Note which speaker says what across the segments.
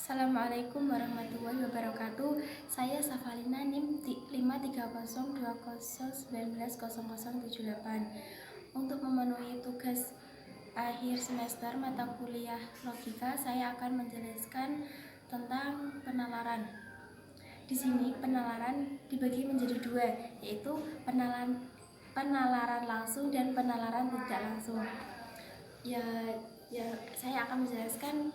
Speaker 1: Assalamualaikum warahmatullahi wabarakatuh. Saya Safalina NIM 53020190078. Untuk memenuhi tugas akhir semester mata kuliah logika, saya akan menjelaskan tentang penalaran. Di sini penalaran dibagi menjadi dua, yaitu penalaran langsung dan penalaran tidak langsung. Saya akan menjelaskan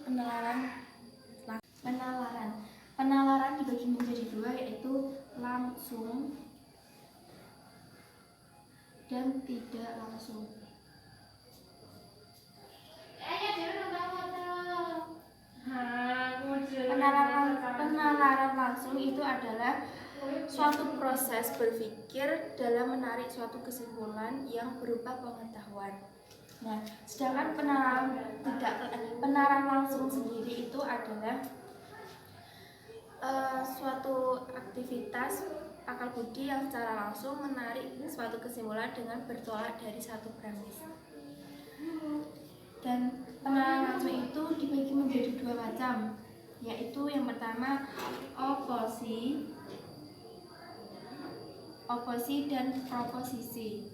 Speaker 1: Penalaran dibagi menjadi dua, yaitu langsung dan tidak langsung. Penalaran langsung itu adalah suatu proses berpikir dalam menarik suatu kesimpulan yang berupa pengetahuan. Nah, sedangkan penalaran langsung sendiri itu adalah suatu aktivitas akal budi yang secara langsung menarik suatu kesimpulan dengan bertolak dari satu premis. Dan penalaran langsung itu dibagi menjadi dua macam, yaitu yang pertama oposi dan proposisi.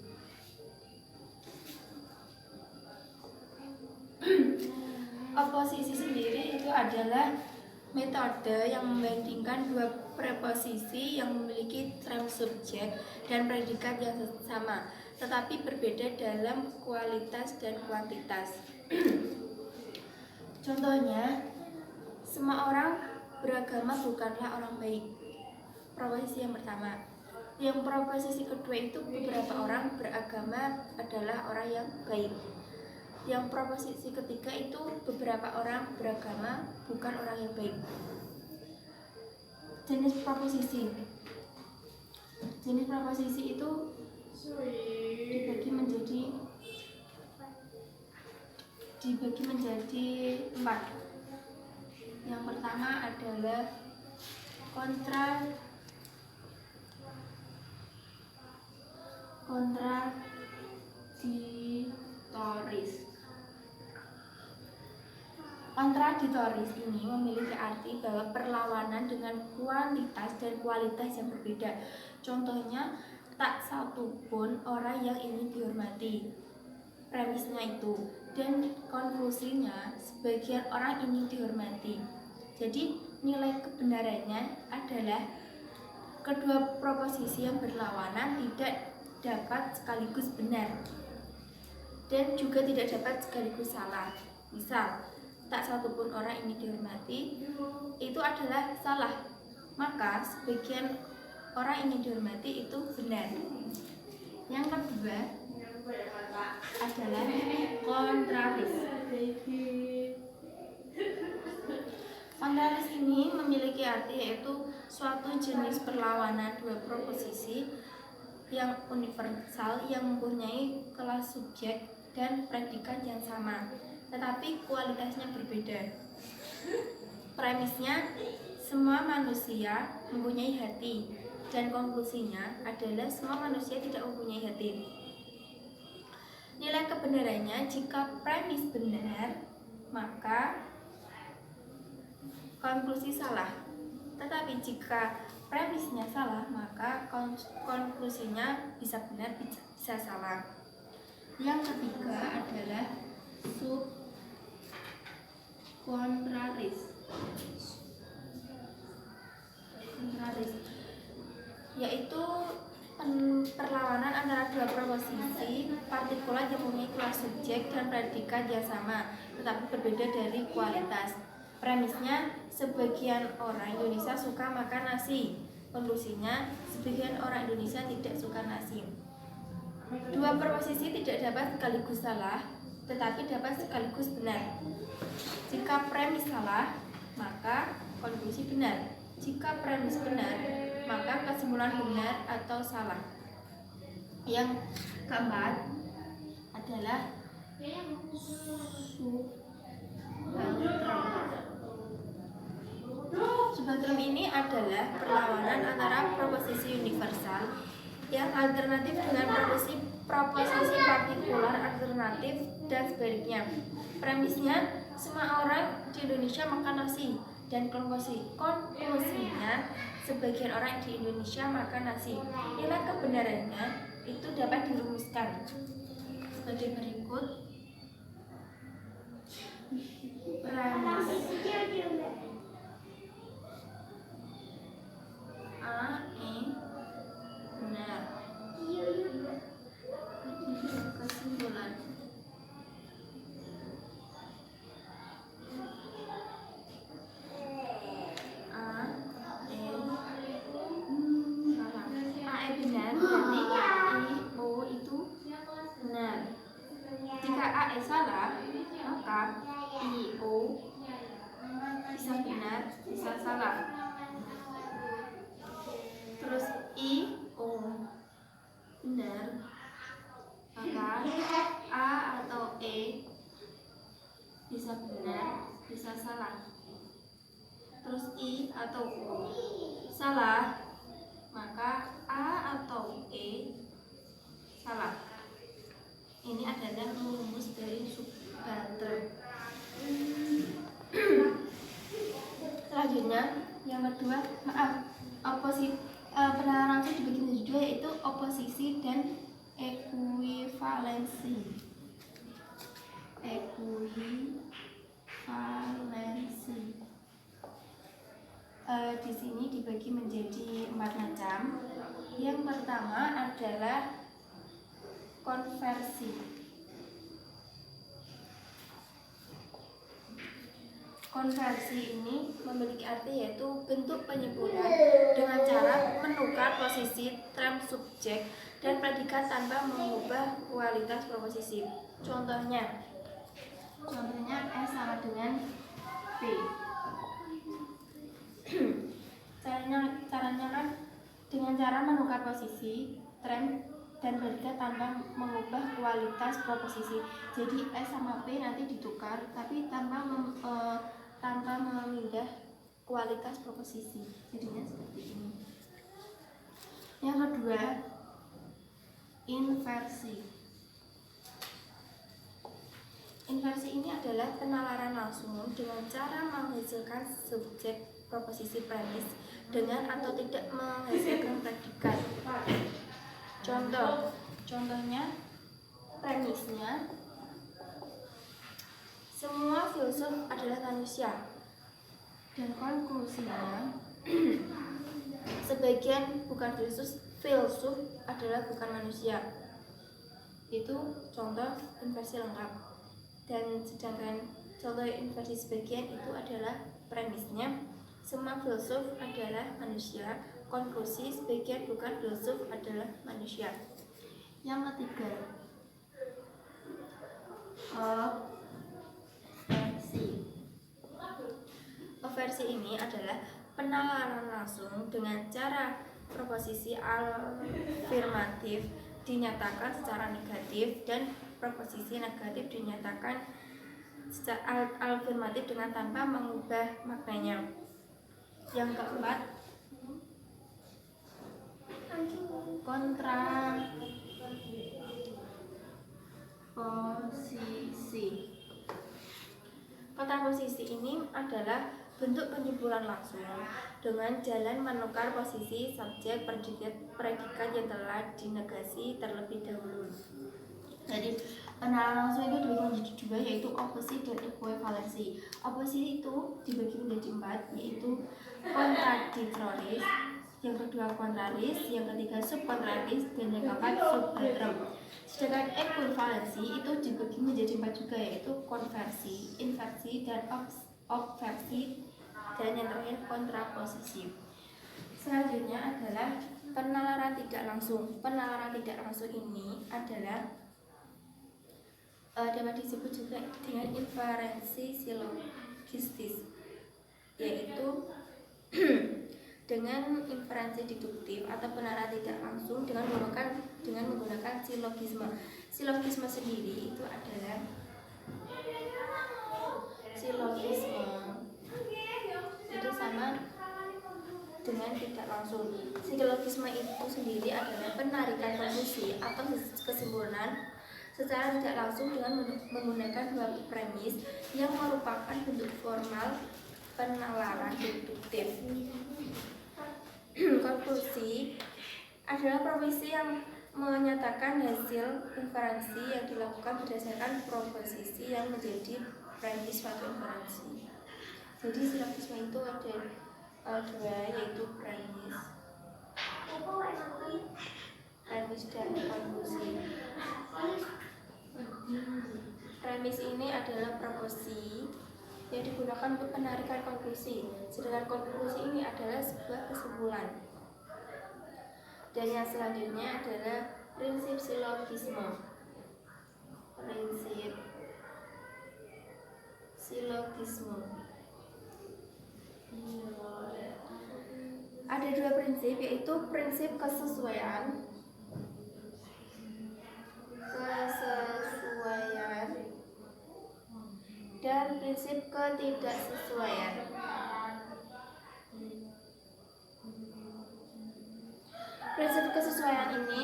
Speaker 1: Oposisi sendiri itu adalah metode yang membandingkan dua preposisi yang memiliki rem subjek dan predikat yang sama, tetapi berbeda dalam kualitas dan kuantitas. Contohnya, semua orang beragama bukanlah orang baik. Proposisi yang pertama. Yang proposisi kedua itu beberapa orang beragama adalah orang yang baik. Yang proposisi ketiga itu beberapa orang beragama bukan orang yang baik. Jenis proposisi itu dibagi menjadi 4. Yang pertama adalah kontradiktoris ini memiliki arti bahwa perlawanan dengan kuantitas dan kualitas yang berbeda. Contohnya, tak satu pun orang yang ingin dihormati. Premisnya itu, dan konklusinya sebagian orang ingin dihormati. Jadi nilai kebenarannya adalah kedua proposisi yang berlawanan tidak dapat sekaligus benar dan juga tidak dapat sekaligus salah. Misal, tak satupun orang ingin dihormati itu adalah salah, maka sebagian orang ingin dihormati itu benar. Yang kedua adalah kontraris. Kontraris ini memiliki arti yaitu suatu jenis perlawanan dua proposisi yang universal yang mempunyai kelas subjek dan predikat yang sama, tetapi kualitasnya berbeda. Premisnya, semua manusia mempunyai hati, dan konklusinya adalah semua manusia tidak mempunyai hati. Nilai kebenarannya, jika premis benar, maka konklusi salah. Tetapi jika premisnya salah, maka konklusinya bisa benar, bisa salah. Yang ketiga adalah kontraris, yaitu perlawanan antara dua proposisi partikular yang mempunyai kelas subjek dan predikat yang sama, tetapi berbeda dari kualitas. Premisnya, sebagian orang Indonesia suka makan nasi. Konklusinya, sebagian orang Indonesia tidak suka nasi. Dua proposisi tidak dapat sekaligus salah, tetapi dapat sekaligus benar. Jika premis salah, maka konklusi benar. Jika premis benar, maka kesimpulan benar atau salah. Yang keempat adalah subantrum. Ini adalah perlawanan antara proposisi universal yang alternatif dengan proposisi partikular alternatif dan sebaliknya. Premisnya, semua orang di Indonesia makan nasi. Dan konklusinya, sebagian orang di Indonesia makan nasi. Nilai kebenarannya itu dapat dirumuskan sebagai berikut. Premis A, E benar. Kesimpulan A, E salah. A, E benar, berarti I, O itu benar. Jika A, E salah, maka I, O bisa benar, bisa salah. Terus I, O benar, maka A atau E bisa benar, bisa salah. Terus I atau O salah, maka A atau E salah. Ini adalah rumus dari subbanter. Selanjutnya, yang kedua, penalaran langsung dibagi menjadi dua, yaitu oposisi dan ekuivalensi. Di sini dibagi menjadi 4 macam. Yang pertama adalah konversi. Konversi ini memiliki arti yaitu bentuk penyimpulan dengan cara menukar posisi term subjek dan predikat tanpa mengubah kualitas proposisi. Contohnya S sama dengan P. Caranya kan dengan cara menukar posisi term dan predikat tanpa mengubah kualitas proposisi. Jadi S sama P nanti ditukar, tapi tanpa memindah kualitas proposisi. Jadinya seperti ini. Yang kedua, inversi. Inversi ini adalah penalaran langsung dengan cara menghasilkan subjek proposisi premis dengan atau tidak menghasilkan predikat. Contohnya premisnya, semua filsuf adalah manusia, dan konklusinya sebagian bukan filsuf adalah bukan manusia. Itu contoh inversi lengkap. Dan sedangkan contoh inversi sebagian itu adalah premisnya, semua filsuf adalah manusia, konklusi sebagian bukan filsuf adalah manusia. Yang ketiga, oversi ini adalah penalaran langsung dengan cara proposisi afirmatif dinyatakan secara negatif dan proposisi negatif dinyatakan secara afirmatif dengan tanpa mengubah maknanya. Yang keempat, kontraposisi ini adalah bentuk penyimpulan langsung dengan jalan menukar posisi subjek predikat yang telah dinegasi terlebih dahulu. Jadi penalaran langsung itu dibagi menjadi dua, yaitu opposite dan ekuivalensi. Opposite itu dibagi menjadi 4, yaitu kontradiktoris, yang kedua kontraris, yang ketiga subkontraris, dan yang keempat subbatrem. Sedangkan ekuivalensi itu dibagi menjadi 4 juga, yaitu konversi, inversi, dan obversi, dan yang terakhir kontraposisi. Selanjutnya adalah penalaran tidak langsung. Penalaran tidak langsung ini adalah dapat disebut juga dengan inferensi silogistis, yaitu dengan inferensi deduktif atau penalaran tidak langsung dengan menggunakan silogisme. Silogisme sendiri itu adalah itu sama dengan tidak langsung. Silogisme itu sendiri adalah penarikan konklusi atau kesimpulan secara tidak langsung dengan menggunakan dua premis yang merupakan bentuk formal penalaran deduktif. Konklusi adalah profesi yang menyatakan hasil inferensi yang dilakukan berdasarkan proposisi yang menjadi premis suatu inferensi. Jadi silogisme itu ada dua, yaitu premis dan konklusi. Premis ini adalah proposisi yang digunakan untuk penarikan konklusi, sedangkan konklusi ini adalah sebuah kesimpulan. Dan yang selanjutnya adalah prinsip silogisme. Prinsip silogisme. Ada dua prinsip, yaitu prinsip kesesuaian dan prinsip ketidaksesuaian. Prinsip kesesuaian ini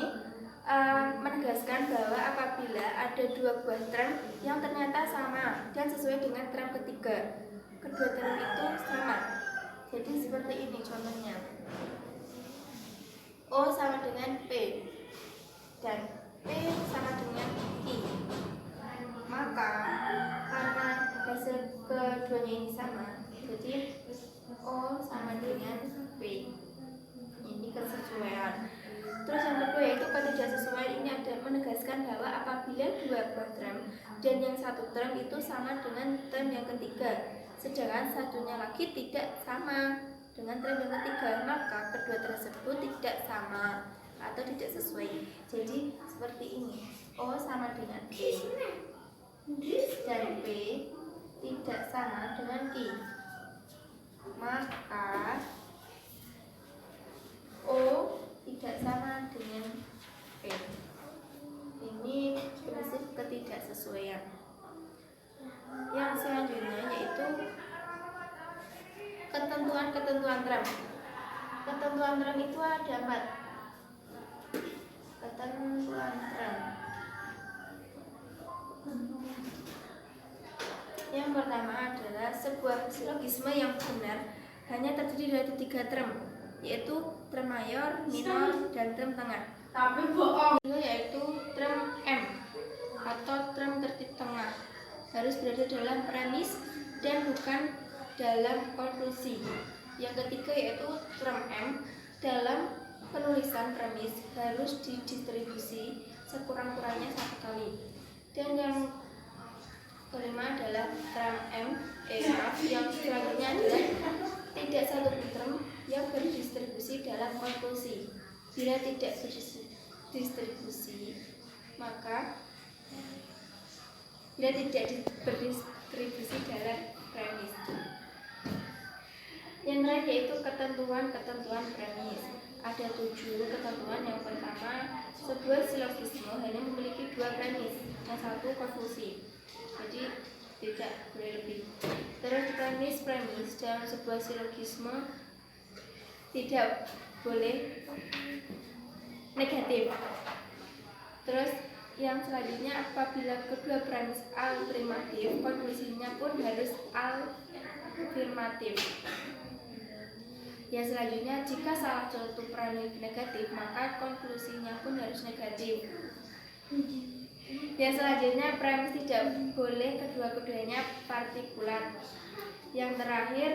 Speaker 1: menegaskan bahwa apabila ada dua buah term yang ternyata sama dan sesuai dengan term ketiga, kedua term itu sama. Jadi seperti ini contohnya. O sama dengan P dan P sama dengan I. Maka karena hasil keduanya ini sama, jadi O sama dengan P. Ini kesesuaian. Terus yang kedua yaitu ketidaksesuaian. Ini ada menegaskan bahwa apabila dua buah term dan yang satu term itu sama dengan term yang ketiga, sedangkan satunya lagi tidak sama dengan term yang ketiga, maka kedua tersebut tidak sama atau tidak sesuai. Jadi seperti ini, O sama dengan P dan P tidak sama dengan I, maka O tidak sama dengan P. Ini prinsip ketidaksesuaian. Yang selanjutnya yaitu ketentuan term. Ketentuan term itu ada 4. Ketentuan term. Yang pertama adalah sebuah silogisme yang benar hanya terdiri dari 3 term, yaitu term mayor, minor, dan term tengah. Tapi bohong. Yaitu term M atau term tertib tengah harus berada dalam premis dan bukan dalam konklusi. Yang ketiga yaitu term M dalam penulisan premis harus didistribusi sekurang-kurangnya 1 kali. Dan yang kelima adalah term M yang selanjutnya adalah tidak satu term yang berdistribusi dalam konklusi. Bila tidak berdistribusi, maka bila tidak berdistribusi dalam premis. Yang terakhir yaitu ketentuan premis. Ada 7 ketentuan. Yang pertama, sebuah silogisme hanya memiliki 2 premis, yang satu konklusi. Jadi tidak boleh lebih. Terus premis dalam sebuah silogisme tidak boleh negatif. Terus yang selanjutnya, apabila kedua premis afirmatif, konklusinya pun harus afirmatif. Yang selanjutnya, jika salah satu premis negatif, maka konklusinya pun harus negatif. Yang selanjutnya, premis tidak boleh kedua-keduanya partikular. Yang terakhir,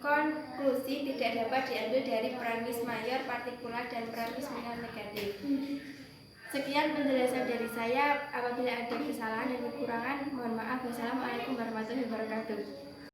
Speaker 1: konklusi tidak dapat diambil dari premis mayor partikular dan premis minor negatif. Sekian penjelasan dari saya. Apabila ada kesalahan dan kekurangan, mohon maaf. Wassalamualaikum warahmatullahi wabarakatuh.